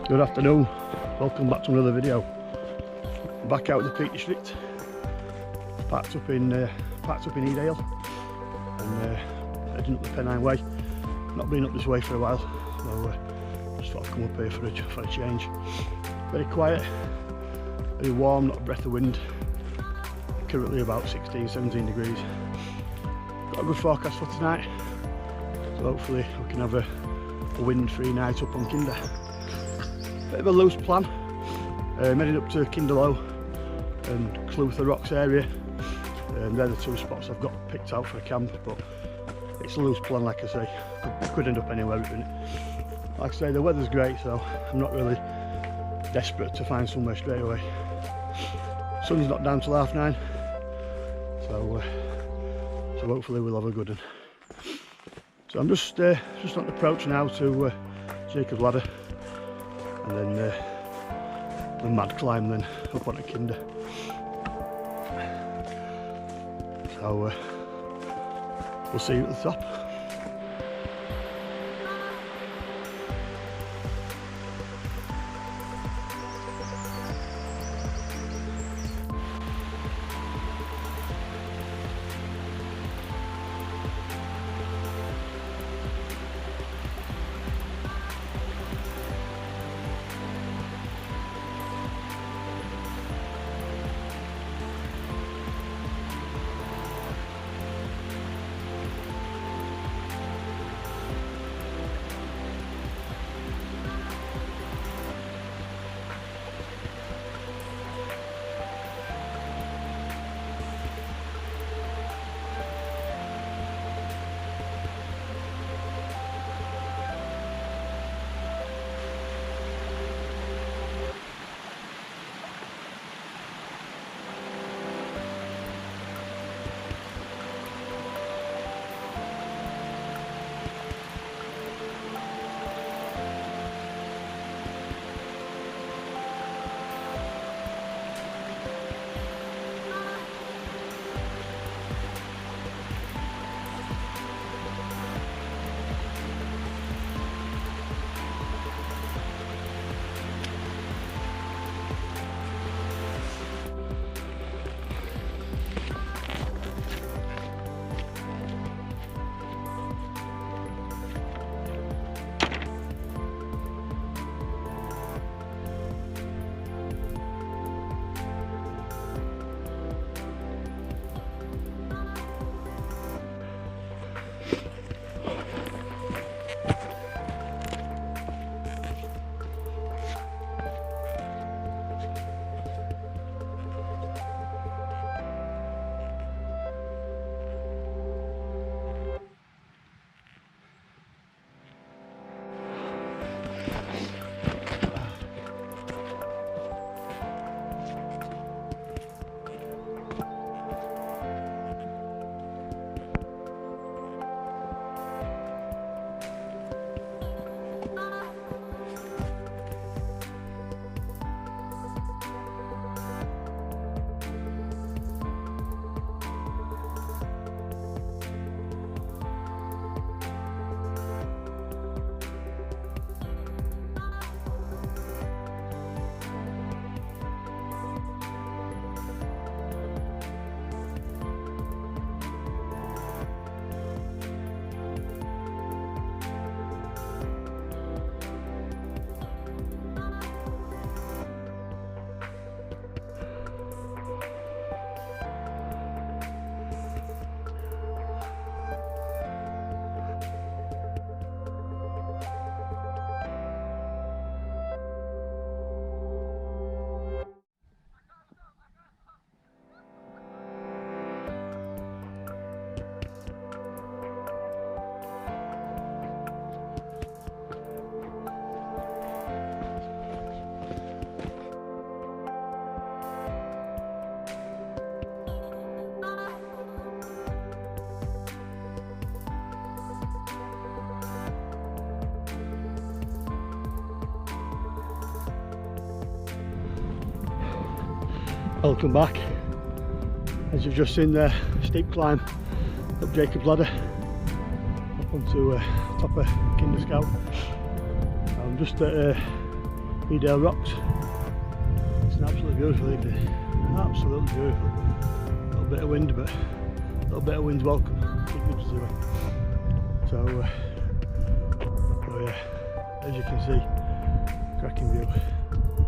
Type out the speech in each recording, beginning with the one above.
Good afternoon, welcome back to another video. Back out of the Peak District, packed up in Edale and heading up the Pennine Way. Not been up this way for a while, so just thought I'd come up here for a change. Very quiet, very warm, not a breath of wind. Currently about 16-17 degrees. Got a good forecast for tonight, so hopefully we can have a wind-free night up on Kinder. Bit of a loose plan. Heading up to Edale and Edale Rocks area. They're the two spots I've got picked out for a camp, but it's a loose plan, like I say. Could end up anywhere, isn't it? Like I say, the weather's great, so I'm not really desperate to find somewhere straight away. Sun's not down till 9:30, so hopefully we'll have a good one. So I'm just on the approach now to Jacob's Ladder, and then the mad climb then up onto Kinder. So we'll see you at the top. Welcome back. As you've just seen there, steep climb up Jacob's Ladder up onto top of Kinder Scout. I'm just at Edale Rocks. It's an absolutely beautiful evening. Absolutely beautiful. A little bit of wind, but a little bit of wind's welcome. Keep midges away. So yeah, as you can see, cracking view.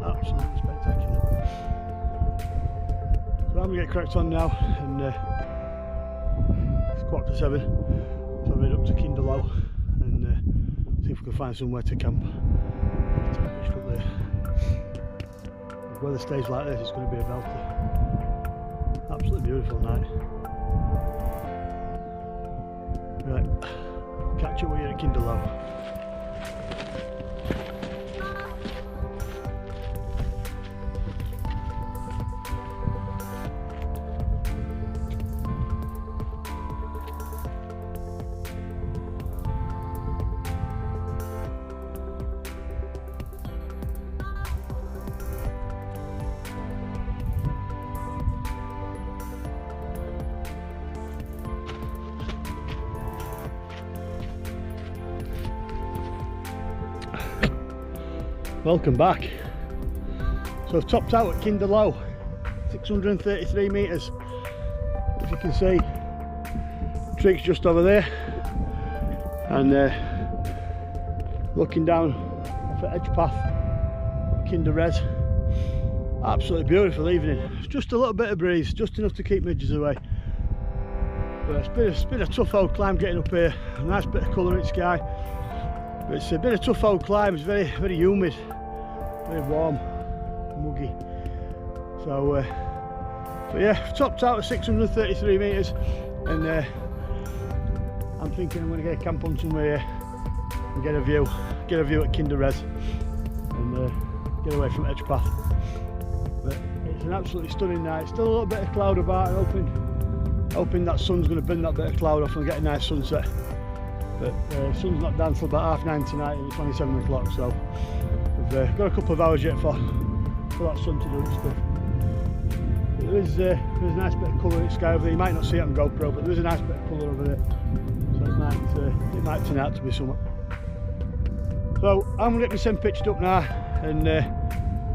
Absolutely spectacular. So I'm gonna get cracked on now, and it's 6:45. So I'm heading up to Edale and see if we can find somewhere to camp. Take a picture up there. If the weather stays like this, it's going to be a belter. Absolutely beautiful night. Right, catch up with you at Edale. Welcome back. So I've topped out at Edale, 633 metres. As you can see, trig's just over there, and looking down off at Edge Path, Res. Absolutely beautiful evening. It's just a little bit of breeze, just enough to keep midges away. But it's been a tough old climb getting up here. A nice bit of colour in the sky. But it's been a tough old climb. It's very, very humid, very warm, muggy. So, but yeah, topped out at 633 metres, and I'm thinking I'm going to get a camp on somewhere here and get a view at Res, and get away from Edge Path. But it's an absolutely stunning night. Still a little bit of cloud about, and hoping that sun's going to bend that bit of cloud off and get a nice sunset. But sun's not down till about 9:30 tonight, and it's only 7 o'clock, so we've got a couple of hours yet for that sun to do its stuff. There's a nice bit of colour in the sky over there. You might not see it on GoPro, but there's a nice bit of colour over there, so it might turn out to be summer. So I'm going to get my scent pitched up now, and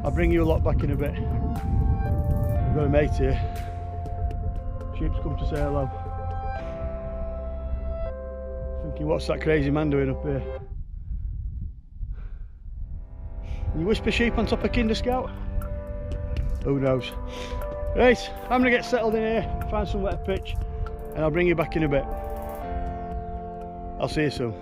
I'll bring you a lot back in a bit. I've got a mate here. Sheep's come to say hello. Thinking, what's that crazy man doing up here? Can you whisper sheep on top of Kinder Scout? Who knows? Right, I'm going to get settled in here, find somewhere to pitch, and I'll bring you back in a bit. I'll see you soon.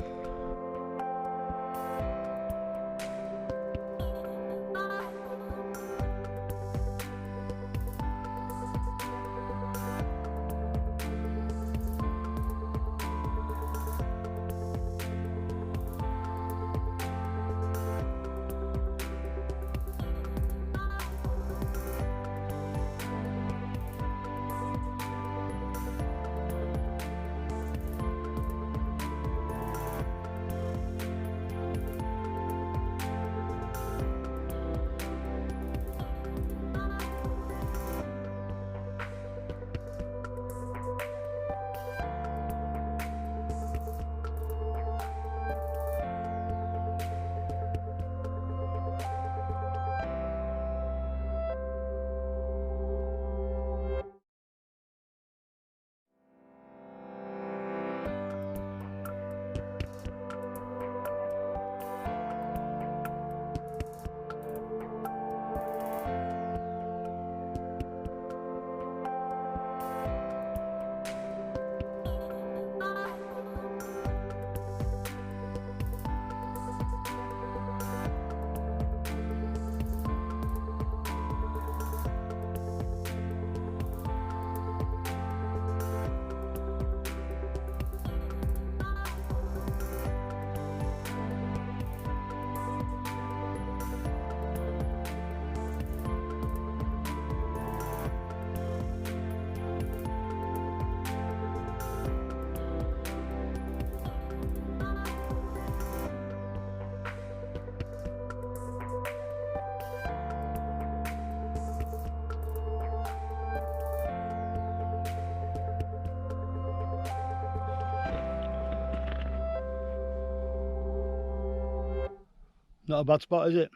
Not a bad spot, is it?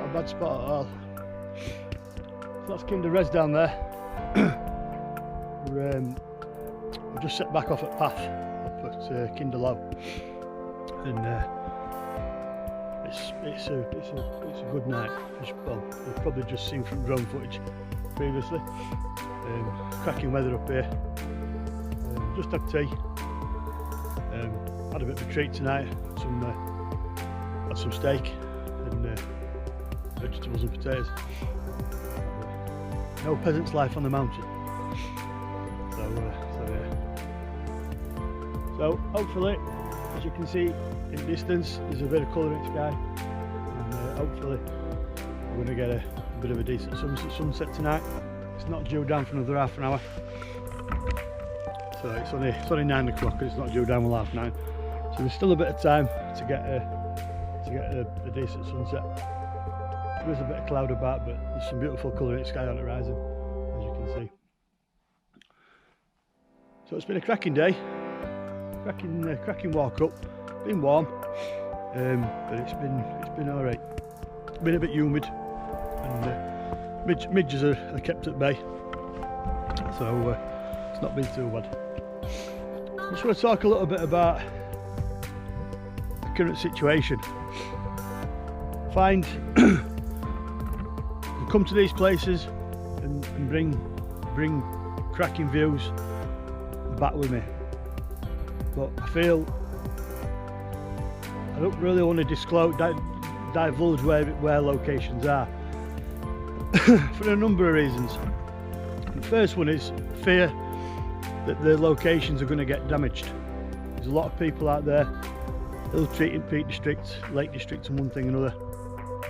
a bad spot at all. So that's kind of res down there. We're just set back off at path up at Kinder Low, and it's a good night. Well, you've probably just seen from drone footage previously. Cracking weather up here. Just had tea. Had a bit of a treat tonight. Had some steak and vegetables and potatoes. No peasant's life on the mountain. So hopefully, as you can see in the distance, there's a bit of colour in the sky, and hopefully we're going to get a bit of a decent sunset tonight. It's not due down for another half an hour, so it's only 9 o'clock and it's not due down till 9:30. So there's still a bit of time to get a decent sunset. There is a bit of cloud about, but there's some beautiful colour in the sky on the horizon, as you can see. So it's been a cracking day, cracking walk up. Been warm, but it's been all right. Been a bit humid, and midges are kept at bay, so it's not been too bad. I just want to talk a little bit about the current situation. Find come to these places and bring cracking views back with me, but I feel I don't really want to divulge where locations are for a number of reasons. The first one is fear that the locations are going to get damaged. There's a lot of people out there ill-treating Peak District, Lake District and one thing and another,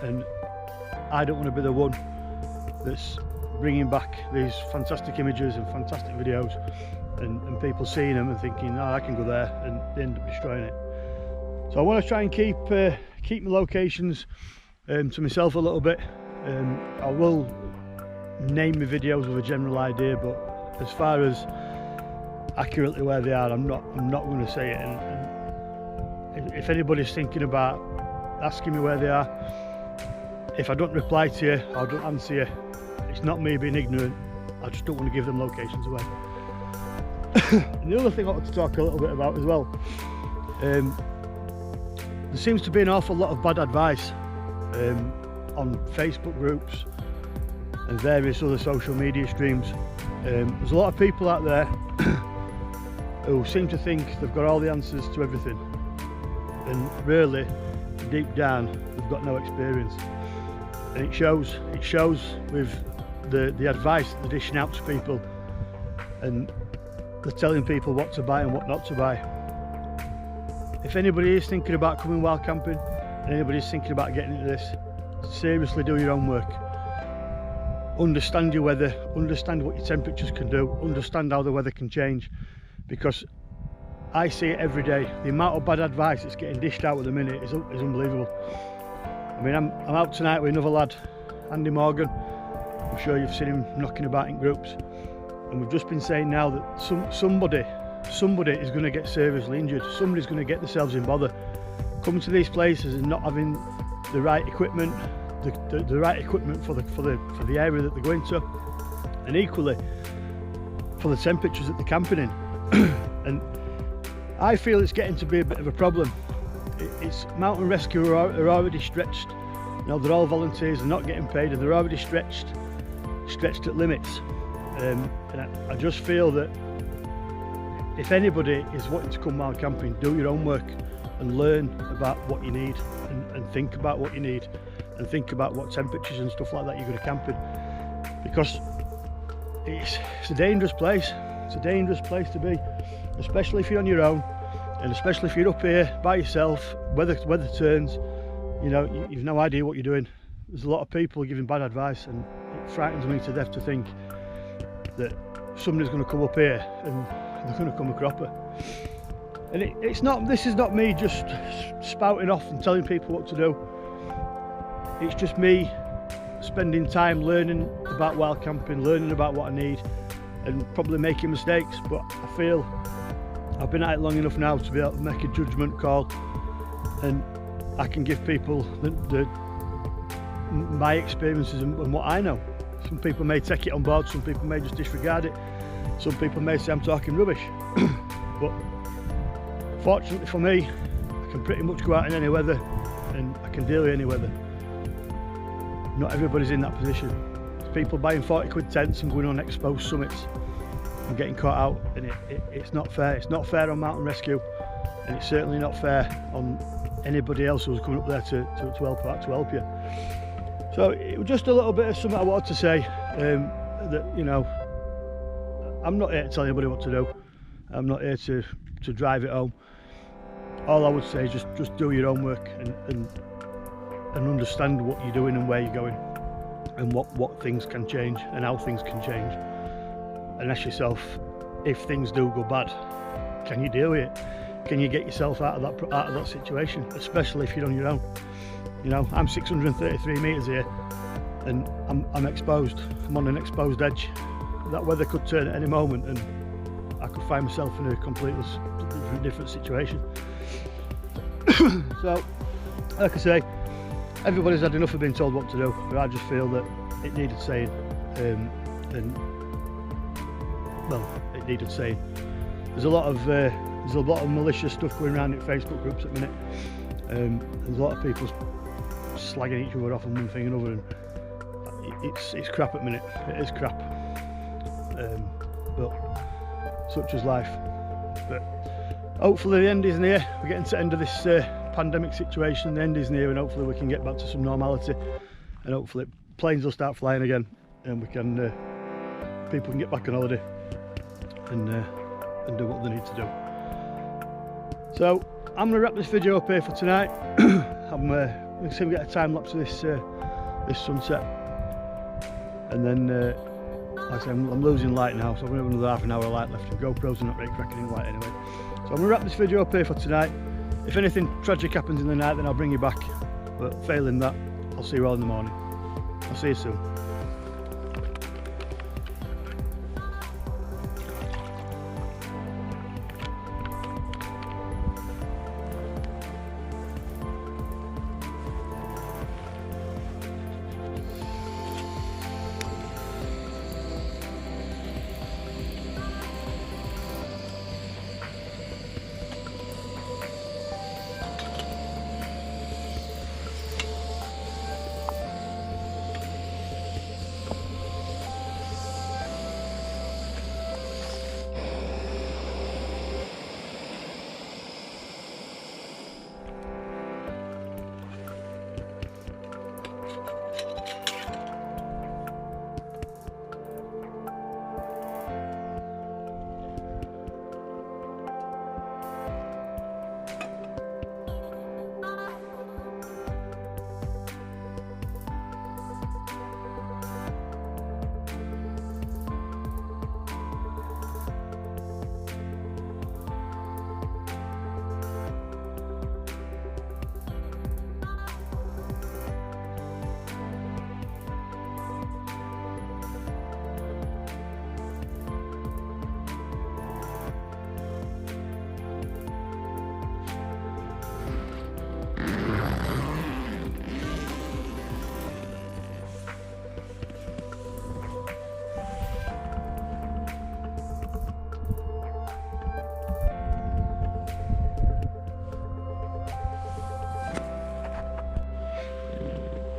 and I don't want to be the one that's bringing back these fantastic images and fantastic videos and people seeing them and thinking, oh, I can go there, and they end up destroying it. So I want to try and keep my locations to myself a little bit. I will name my videos with a general idea, but as far as accurately where they are, I'm not going to say it. And if anybody's thinking about asking me where they are, if I don't reply to you or don't answer you, it's not me being ignorant. I just don't want to give them locations away. And the other thing I want to talk a little bit about as well, there seems to be an awful lot of bad advice on Facebook groups and various other social media streams. There's a lot of people out there who seem to think they've got all the answers to everything, and really deep down they've got no experience, and it shows with the advice that they're dishing out to people, and they're telling people what to buy and what not to buy. If anybody is thinking about coming wild camping, and anybody's thinking about getting into this, seriously do your own work. Understand your weather, understand what your temperatures can do, understand how the weather can change, because I see it every day. The amount of bad advice that's getting dished out at the minute is unbelievable. I mean, I'm out tonight with another lad, Andy Morgan. I'm sure you've seen him knocking about in groups, and we've just been saying now that somebody is going to get seriously injured. Somebody's going to get themselves in bother coming to these places and not having the right equipment, the right equipment for the area that they're going to, and equally for the temperatures that they're camping in. And I feel it's getting to be a bit of a problem. It's mountain rescue are already stretched. You know, they're all volunteers, they're not getting paid, and they're already stretched at limits. And I just feel that if anybody is wanting to come wild camping, do your own work and learn about what you need, and think about what you need, and think about what temperatures and stuff like that you're going to camp in, because it's a dangerous place. It's a dangerous place to be, especially if you're on your own, and especially if you're up here by yourself. Weather turns, you know, you've no idea what you're doing. There's a lot of people giving bad advice, and it frightens me to death to think that somebody's going to come up here and they're going to come a cropper. And this is not me just spouting off and telling people what to do. It's just me spending time learning about wild camping, learning about what I need, and probably making mistakes, but I feel I've been at it long enough now to be able to make a judgment call, and I can give people my experiences and what I know. Some people may take it on board, some people may just disregard it, some people may say I'm talking rubbish. But fortunately for me, I can pretty much go out in any weather and I can deal with any weather. Not everybody's in that position. There's people buying 40 quid tents and going on exposed summits and getting caught out, and it's not fair. It's not fair on mountain rescue, and it's certainly not fair on anybody else who's coming up there to help you. So it was just a little bit of something I wanted to say, that, you know, I'm not here to tell anybody what to do. I'm not here to drive it home. All I would say is just do your own work and understand what you're doing and where you're going, and what things can change and how things can change. And ask yourself, if things do go bad, can you deal with it? Can you get yourself out of that situation, especially if you're on your own? You know, I'm 633 metres here and I'm exposed. I'm on an exposed edge. That weather could turn at any moment and I could find myself in a completely different situation. So, like I say, everybody's had enough of being told what to do, but I just feel that it needed saying, it needed saying. There's a lot of malicious stuff going around in Facebook groups at the minute. There's a lot of people slagging each other off on one thing and another, and it's crap at the minute. It is crap, but such is life. But hopefully the end is near. We're getting to the end of this pandemic situation. The end is near, and hopefully we can get back to some normality, and hopefully planes will start flying again, and we can people can get back on holiday and do what they need to do. So I'm going to wrap this video up here for tonight. I'm going to see if we get a time lapse of this sunset, and then like I say, I'm losing light now, so I'm going to have another half an hour of light left, and GoPros are not really cracking in light anyway. So I'm going to wrap this video up here for tonight. If anything tragic happens in the night, then I'll bring you back, but failing that, I'll see you all in the morning. I'll see you soon.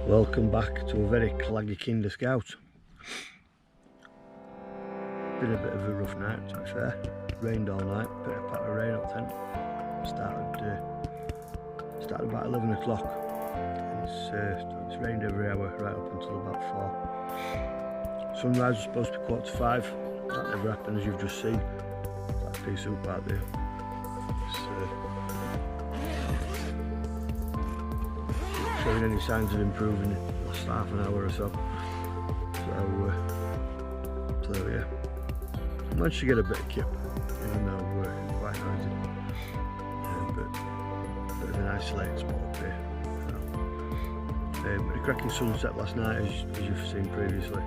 Welcome back to a very claggy Kinder Scout. Been a bit of a rough night, to be fair. Rained all night, bit of patter of rain up tent. Started about 11 o'clock. It's rained every hour right up until about 4. Sunrise was supposed to be 4:45. That never happened, as you've just seen. That pea soup out there. Showing any signs of improving in the last half an hour or so. So yeah, I managed to get a bit of kip, even though we're quite noisy. But a bit of an isolated spot up here. A cracking sunset last night, as you've seen previously.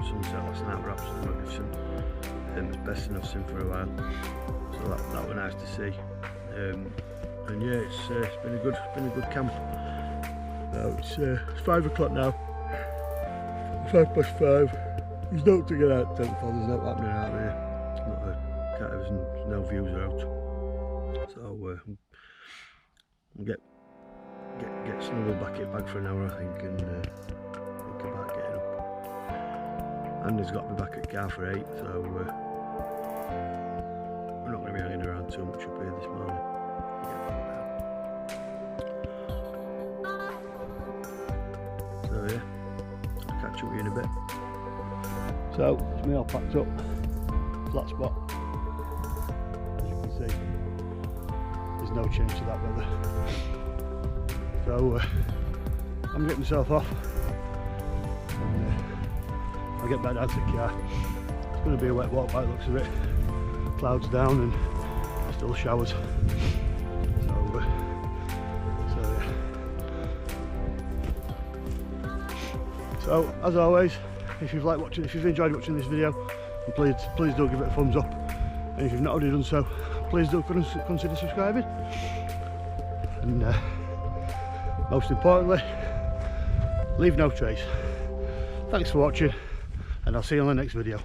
Sunset last night were absolutely magnificent. It's the best thing I've seen for a while. So that was nice to see. And yeah, it's been a good camp. Now it's 5 o'clock now, 5:05. There's no to get out, there's not happening out here. It's not a cars and no views are out. So I'll get snuggled back in bag for an hour, I think, and think about getting up. Andy's got me back at car for 8, so we're not going to be hanging around too much up here this morning. So yeah, I'll catch up with you in a bit. So it's me all packed up, flat spot. As you can see, there's no change to that weather. So I'm getting myself off, and I'll get back down to the car. It's going to be a wet walk by the looks of it. Clouds down and still showers. So yeah. So as always, if you've enjoyed watching this video, please do give it a thumbs up. And if you've not already done so, please do consider subscribing. And most importantly, leave no trace. Thanks for watching, and I'll see you on the next video.